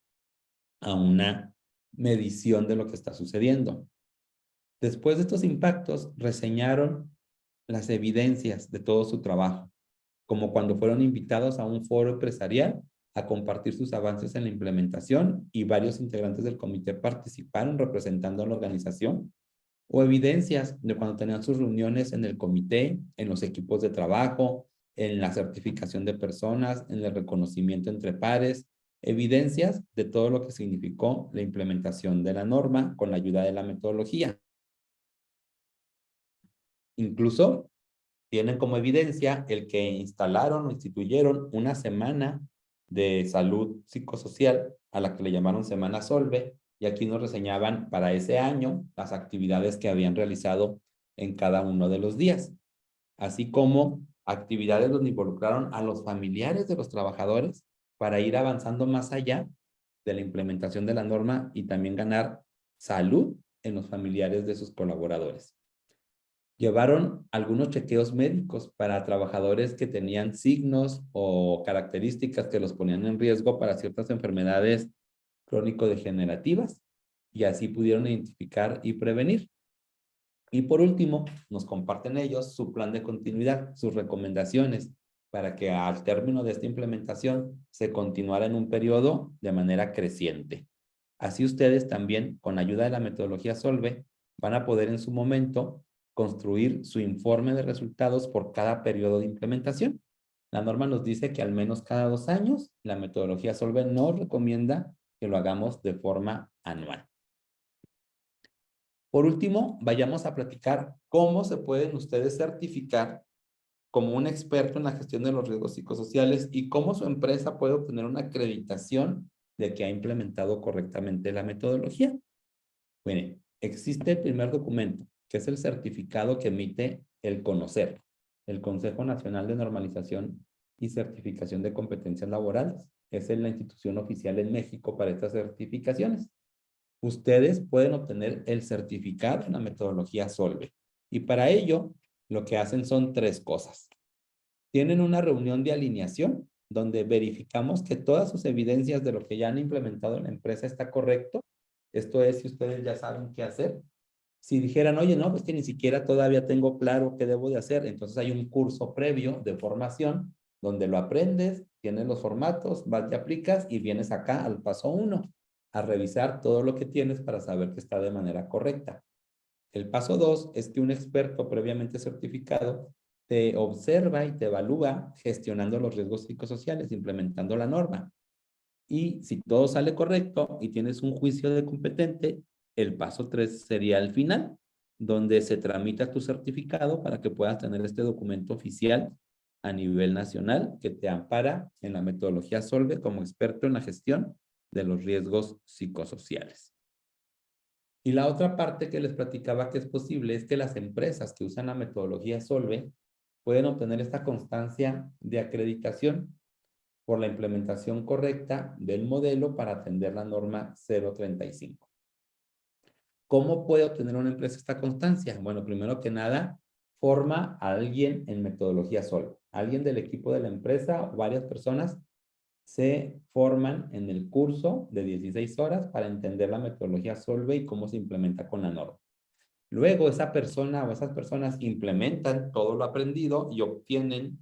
a una medición de lo que está sucediendo. Después de estos impactos, reseñaron las evidencias de todo su trabajo, como cuando fueron invitados a un foro empresarial a compartir sus avances en la implementación y varios integrantes del comité participaron representando a la organización, o evidencias de cuando tenían sus reuniones en el comité, en los equipos de trabajo, en la certificación de personas, en el reconocimiento entre pares, evidencias de todo lo que significó la implementación de la norma con la ayuda de la metodología. Incluso tienen como evidencia el que instalaron o instituyeron una semana de salud psicosocial a la que le llamaron Semana Solve, y aquí nos reseñaban para ese año las actividades que habían realizado en cada uno de los días, así como actividades donde involucraron a los familiares de los trabajadores para ir avanzando más allá de la implementación de la norma y también ganar salud en los familiares de sus colaboradores. Llevaron algunos chequeos médicos para trabajadores que tenían signos o características que los ponían en riesgo para ciertas enfermedades crónico-degenerativas, y así pudieron identificar y prevenir. Y por último, nos comparten ellos su plan de continuidad, sus recomendaciones, para que al término de esta implementación se continuara en un periodo de manera creciente. Así ustedes también, con ayuda de la metodología Solve, van a poder en su momento construir su informe de resultados por cada periodo de implementación. La norma nos dice que al menos cada 2 años, la metodología Solve nos recomienda que lo hagamos de forma anual. Por último, vayamos a platicar cómo se pueden ustedes certificar como un experto en la gestión de los riesgos psicosociales y cómo su empresa puede obtener una acreditación de que ha implementado correctamente la metodología. Miren, existe el primer documento, que es el certificado que emite el CONOCER, el Consejo Nacional de Normalización y Certificación de Competencias Laborales. Es la institución oficial en México para estas certificaciones. Ustedes pueden obtener el certificado en la metodología Solve. Y para ello, lo que hacen son 3 cosas. Tienen una reunión de alineación donde verificamos que todas sus evidencias de lo que ya han implementado en la empresa está correcto. Esto es, si ustedes ya saben qué hacer. Si dijeran, oye, no, pues que ni siquiera todavía tengo claro qué debo de hacer, entonces hay un curso previo de formación donde lo aprendes, tienes los formatos, vas y aplicas y vienes acá al paso 1 a revisar todo lo que tienes para saber que está de manera correcta. El paso 2 es que un experto previamente certificado te observa y te evalúa gestionando los riesgos psicosociales, implementando la norma. Y si todo sale correcto y tienes un juicio de competente, el paso 3 sería el final, donde se tramita tu certificado para que puedas tener este documento oficial a nivel nacional que te ampara en la metodología Solve como experto en la gestión de los riesgos psicosociales. Y la otra parte que les platicaba que es posible es que las empresas que usan la metodología Solve pueden obtener esta constancia de acreditación por la implementación correcta del modelo para atender la norma 035. ¿Cómo puede obtener una empresa esta constancia? Bueno, primero que nada, forma a alguien en metodología Solve. Alguien del equipo de la empresa o varias personas se forman en el curso de 16 horas para entender la metodología Solve y cómo se implementa con la norma. Luego esa persona o esas personas implementan todo lo aprendido y obtienen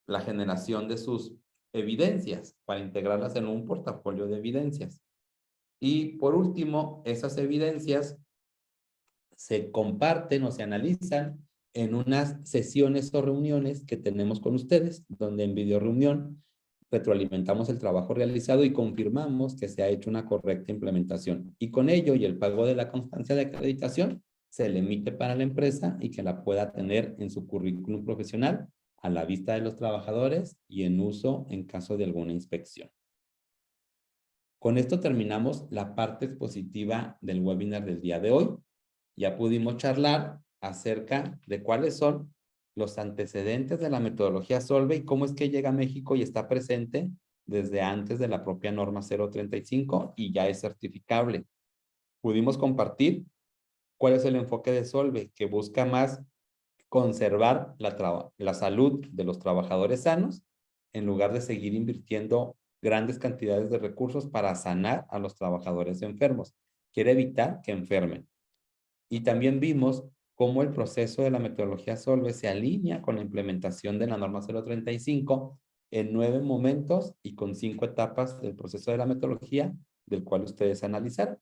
la generación de sus evidencias para integrarlas en un portafolio de evidencias. Y por último, esas evidencias se comparten o se analizan en unas sesiones o reuniones que tenemos con ustedes, donde en video reunión retroalimentamos el trabajo realizado y confirmamos que se ha hecho una correcta implementación. Y con ello y el pago de la constancia de acreditación, se le emite para la empresa y que la pueda tener en su currículum profesional a la vista de los trabajadores y en uso en caso de alguna inspección. Con esto terminamos la parte expositiva del webinar del día de hoy. Ya pudimos charlar acerca de cuáles son los antecedentes de la metodología Solve y cómo es que llega a México y está presente desde antes de la propia norma 035 y ya es certificable. Pudimos compartir cuál es el enfoque de Solve, que busca más conservar la salud de los trabajadores sanos en lugar de seguir invirtiendo grandes cantidades de recursos para sanar a los trabajadores enfermos. Quiere evitar que enfermen. Y también vimos cómo el proceso de la metodología Solve se alinea con la implementación de la norma 035 en 9 momentos y con 5 etapas del proceso de la metodología, del cual ustedes analizaron.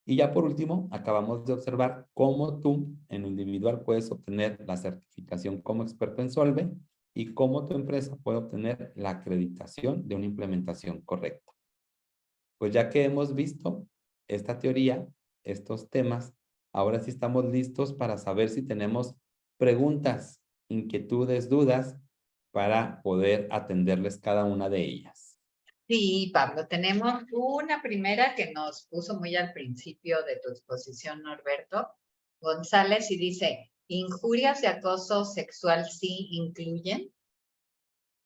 Y ya por último, acabamos de observar cómo tú en lo individual puedes obtener la certificación como experto en Solve y cómo tu empresa puede obtener la acreditación de una implementación correcta. Pues ya que hemos visto esta teoría, estos temas, ahora sí estamos listos para saber si tenemos preguntas, inquietudes, dudas para poder atenderles cada una de ellas. Sí, Pablo, tenemos una primera que nos puso muy al principio de tu exposición, Norberto González, y dice, ¿injurias de acoso sexual sí incluyen?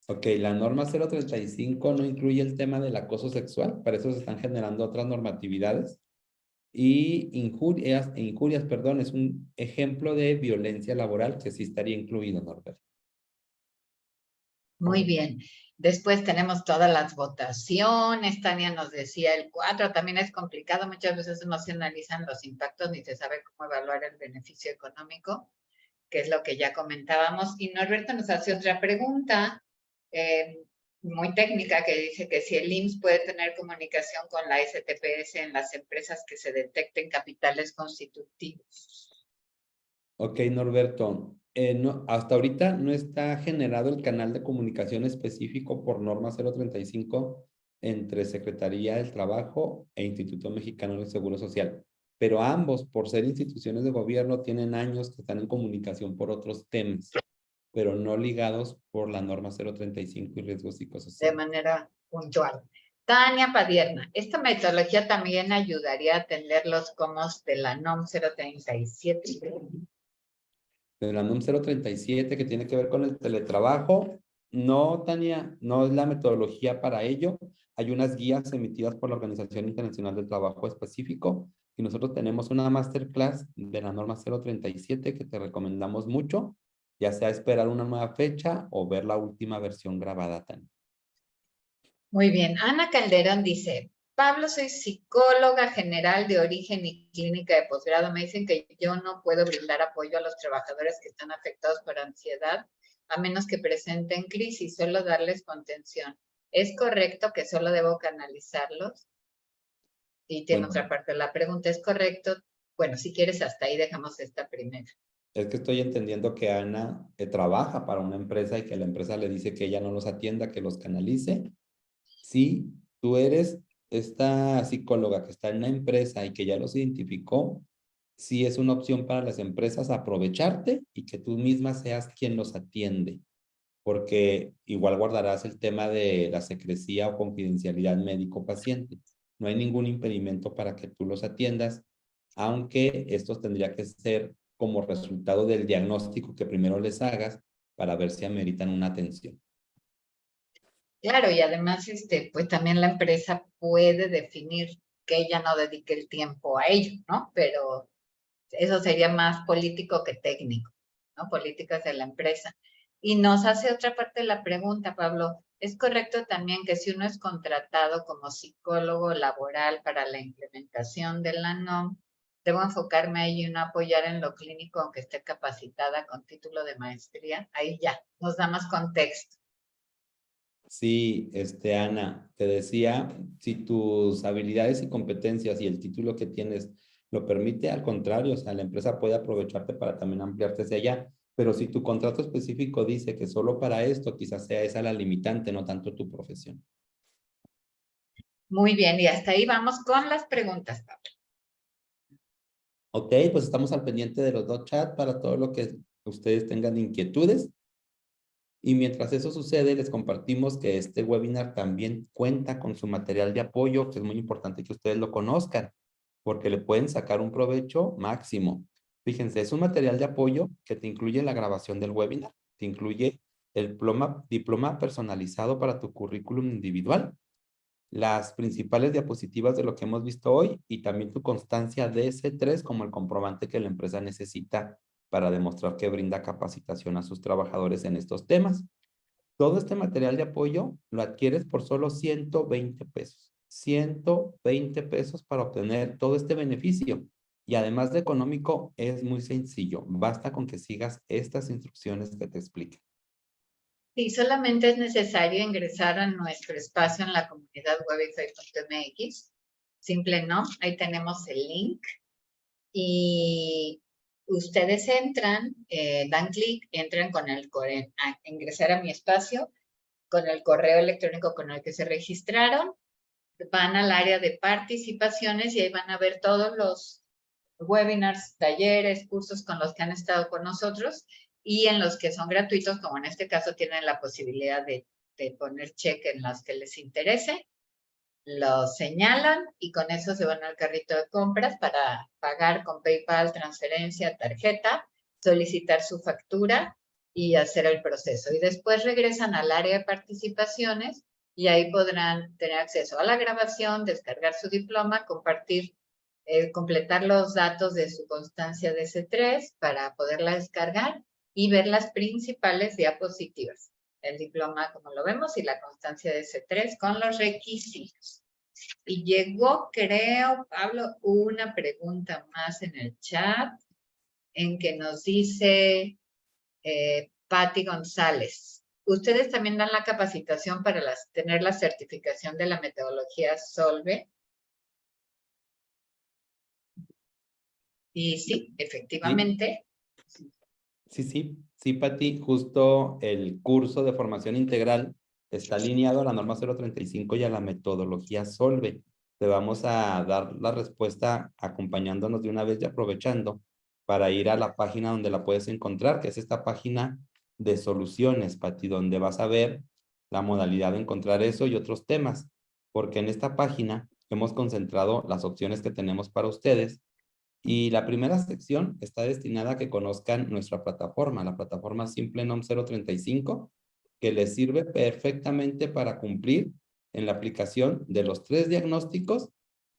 Ok, la norma 035 no incluye el tema del acoso sexual, para eso se están generando otras normatividades. Y injurias, perdón, es un ejemplo de violencia laboral que sí estaría incluido, Norbert. Muy bien. Después tenemos todas las votaciones. Tania nos decía el 4 también es complicado. Muchas veces no se analizan los impactos ni se sabe cómo evaluar el beneficio económico, que es lo que ya comentábamos. Y Norberto nos hace otra pregunta muy técnica que dice que si el IMSS puede tener comunicación con la STPS en las empresas que se detecten capitales constitutivos. Ok, Norberto. No, hasta ahorita no está generado el canal de comunicación específico por norma 035 entre Secretaría del Trabajo e Instituto Mexicano del Seguro Social. Pero ambos, por ser instituciones de gobierno, tienen años que están en comunicación por otros temas, pero no ligados por la norma 035 y riesgos De psicosociales. manera puntual. Tania Padierna, esta metodología también ayudaría a atender los comos de la NOM 037. De la NOM 037 que tiene que ver con el teletrabajo. No, Tania, no es la metodología para ello. Hay unas guías emitidas por la Organización Internacional del Trabajo específico y nosotros tenemos una masterclass de la norma 037 que te recomendamos mucho, ya sea esperar una nueva fecha o ver la última versión grabada, Tania. Muy bien. Ana Calderón dice, Pablo, soy psicóloga general de origen y clínica de posgrado. Me dicen que yo no puedo brindar apoyo a los trabajadores que están afectados por ansiedad, a menos que presenten crisis, solo darles contención. ¿Es correcto que solo debo canalizarlos? Y tiene otra parte. La pregunta, ¿es correcto? Bueno, si quieres, hasta ahí dejamos esta primera. Es que estoy entendiendo que Ana trabaja para una empresa y que la empresa le dice que ella no los atienda, que los canalice. Sí, tú eres esta psicóloga que está en la empresa y que ya los identificó, sí es una opción para las empresas aprovecharte y que tú misma seas quien los atiende, porque igual guardarás el tema de la secrecía o confidencialidad médico-paciente. No hay ningún impedimento para que tú los atiendas, aunque esto tendría que ser como resultado del diagnóstico que primero les hagas para ver si ameritan una atención. Claro, y además, pues también la empresa puede definir que ella no dedique el tiempo a ello, ¿no? Pero eso sería más político que técnico, ¿no? Políticas de la empresa. Y nos hace otra parte de la pregunta, Pablo. ¿Es correcto también que si uno es contratado como psicólogo laboral para la implementación de la NOM, debo enfocarme ahí y no apoyar en lo clínico aunque esté capacitada con título de maestría? Ahí ya, nos da más contexto. Sí, Ana, te decía, si tus habilidades y competencias y el título que tienes lo permite, al contrario, o sea, la empresa puede aprovecharte para también ampliarte hacia allá, pero si tu contrato específico dice que solo para esto, quizás sea esa la limitante, no tanto tu profesión. Muy bien, y hasta ahí vamos con las preguntas, Pablo. Ok, pues estamos al pendiente de los dos chats para todo lo que ustedes tengan inquietudes. Y mientras eso sucede, les compartimos que este webinar también cuenta con su material de apoyo, que es muy importante que ustedes lo conozcan, porque le pueden sacar un provecho máximo. Fíjense, es un material de apoyo que te incluye la grabación del webinar, te incluye el diploma personalizado para tu currículum individual, las principales diapositivas de lo que hemos visto hoy y también tu constancia DS3 como el comprobante que la empresa necesita para demostrar que brinda capacitación a sus trabajadores en estos temas. Todo este material de apoyo lo adquieres por solo 120 pesos. 120 pesos para obtener todo este beneficio. Y además de económico, es muy sencillo. Basta con que sigas estas instrucciones que te explique. Sí, solamente es necesario ingresar a nuestro espacio en la comunidad webify.mx. Simple, ¿no? Ahí tenemos el link y ustedes entran, dan clic, entran con el correo, a ingresar a mi espacio con el correo electrónico con el que se registraron, van al área de participaciones y ahí van a ver todos los webinars, talleres, cursos con los que han estado con nosotros y en los que son gratuitos, como en este caso tienen la posibilidad de poner check en los que les interese, lo señalan y con eso se van al carrito de compras para pagar con PayPal, transferencia, tarjeta, solicitar su factura y hacer el proceso. Y después regresan al área de participaciones y ahí podrán tener acceso a la grabación, descargar su diploma, compartir, completar los datos de su constancia de C3 para poderla descargar y ver las principales diapositivas. El diploma, como lo vemos, y la constancia de C3 con los requisitos. Y llegó, creo, Pablo, una pregunta más en el chat, en que nos dice Patti González. ¿Ustedes también dan la capacitación para tener la certificación de la metodología SOLVE? Y sí, efectivamente. Sí, Pati, justo el curso de formación integral está alineado a la norma 035 y a la metodología Solve. Te vamos a dar la respuesta acompañándonos de una vez y aprovechando para ir a la página donde la puedes encontrar, que es esta página de soluciones, Pati, donde vas a ver la modalidad de encontrar eso y otros temas, porque en esta página hemos concentrado las opciones que tenemos para ustedes. Y la primera sección está destinada a que conozcan nuestra plataforma, la plataforma SimpleNOM 035, que les sirve perfectamente para cumplir en la aplicación de los 3 diagnósticos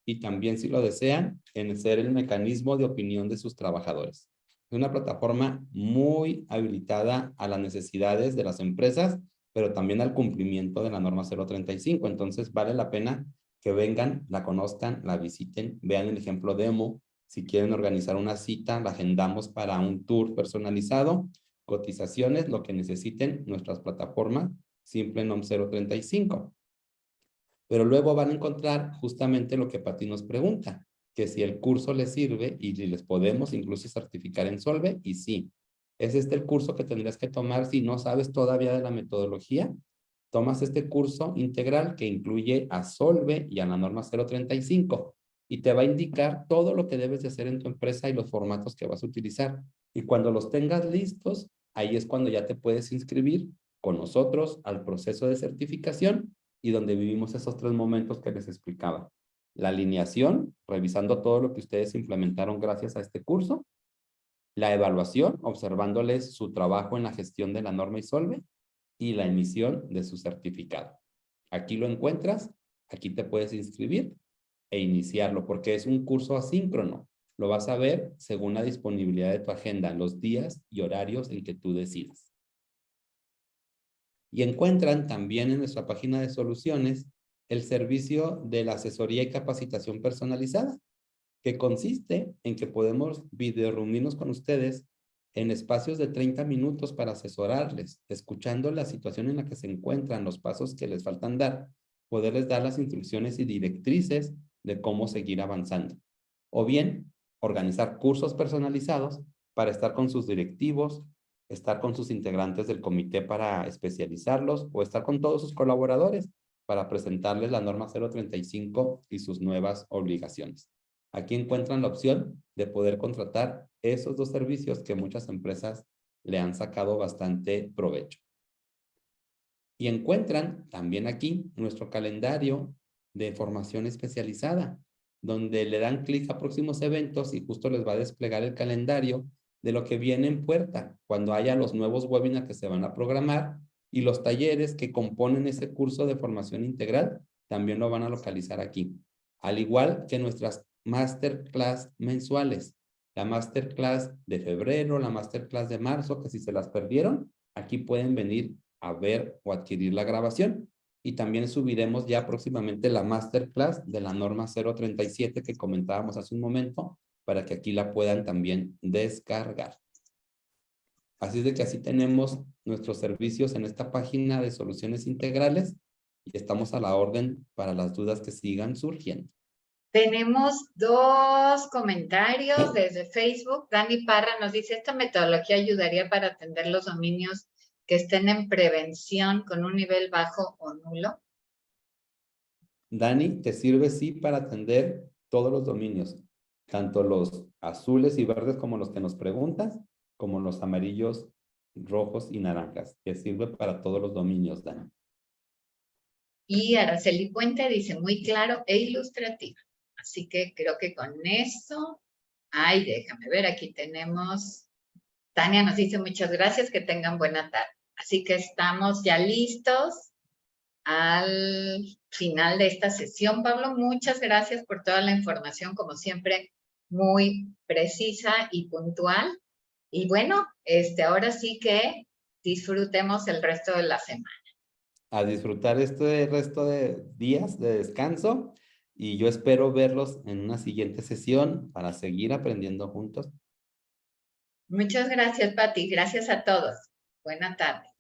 y también, si lo desean, en ser el mecanismo de opinión de sus trabajadores. Es una plataforma muy habilitada a las necesidades de las empresas, pero también al cumplimiento de la norma 035. Entonces, vale la pena que vengan, la conozcan, la visiten, vean el ejemplo demo. Si quieren organizar una cita, la agendamos para un tour personalizado, cotizaciones, lo que necesiten, nuestras plataformas, SimpleNOM 035. Pero luego van a encontrar justamente lo que Pati nos pregunta, que si el curso les sirve y si les podemos incluso certificar en Solve, y sí. Es el curso que tendrías que tomar si no sabes todavía de la metodología, tomas este curso integral que incluye a Solve y a la norma 035 y te va a indicar todo lo que debes de hacer en tu empresa y los formatos que vas a utilizar. Y cuando los tengas listos, ahí es cuando ya te puedes inscribir con nosotros al proceso de certificación y donde vivimos esos 3 momentos que les explicaba. La alineación, revisando todo lo que ustedes implementaron gracias a este curso. La evaluación, observándoles su trabajo en la gestión de la norma Isolve. Y la emisión de su certificado. Aquí lo encuentras, aquí te puedes inscribir e iniciarlo, porque es un curso asíncrono. Lo vas a ver según la disponibilidad de tu agenda, los días y horarios en que tú decidas. Y encuentran también en nuestra página de soluciones el servicio de la asesoría y capacitación personalizada, que consiste en que podemos video reunirnos con ustedes en espacios de 30 minutos para asesorarles, escuchando la situación en la que se encuentran, los pasos que les faltan dar, poderles dar las instrucciones y directrices de cómo seguir avanzando. O bien, organizar cursos personalizados para estar con sus directivos, estar con sus integrantes del comité para especializarlos o estar con todos sus colaboradores para presentarles la norma 035 y sus nuevas obligaciones. Aquí encuentran la opción de poder contratar esos 2 servicios que muchas empresas le han sacado bastante provecho. Y encuentran también aquí nuestro calendario de formación especializada, donde le dan clic a próximos eventos y justo les va a desplegar el calendario de lo que viene en puerta, cuando haya los nuevos webinars que se van a programar y los talleres que componen ese curso de formación integral, también lo van a localizar aquí. Al igual que nuestras masterclass mensuales, la masterclass de febrero, la masterclass de marzo, que si se las perdieron, aquí pueden venir a ver o adquirir la grabación. Y también subiremos ya próximamente la masterclass de la norma 037 que comentábamos hace un momento, para que aquí la puedan también descargar. Así es de que así tenemos nuestros servicios en esta página de soluciones integrales y estamos a la orden para las dudas que sigan surgiendo. Tenemos 2 comentarios desde Facebook. Dani Parra nos dice, ¿esta metodología ayudaría para atender los dominios que estén en prevención con un nivel bajo o nulo? Dani, te sirve sí para atender todos los dominios, tanto los azules y verdes como los que nos preguntas, como los amarillos, rojos y naranjas. Te sirve para todos los dominios, Dani. Y Araceli Puente dice, muy claro e ilustrativo. Así que creo que con eso, ay, déjame ver, aquí tenemos, Tania nos dice muchas gracias, que tengan buena tarde. Así que estamos ya listos al final de esta sesión. Pablo, muchas gracias por toda la información, como siempre, muy precisa y puntual. Y bueno, ahora sí que disfrutemos el resto de la semana. A disfrutar este resto de días de descanso y yo espero verlos en una siguiente sesión para seguir aprendiendo juntos. Muchas gracias, Pati. Gracias a todos. Buena tarde.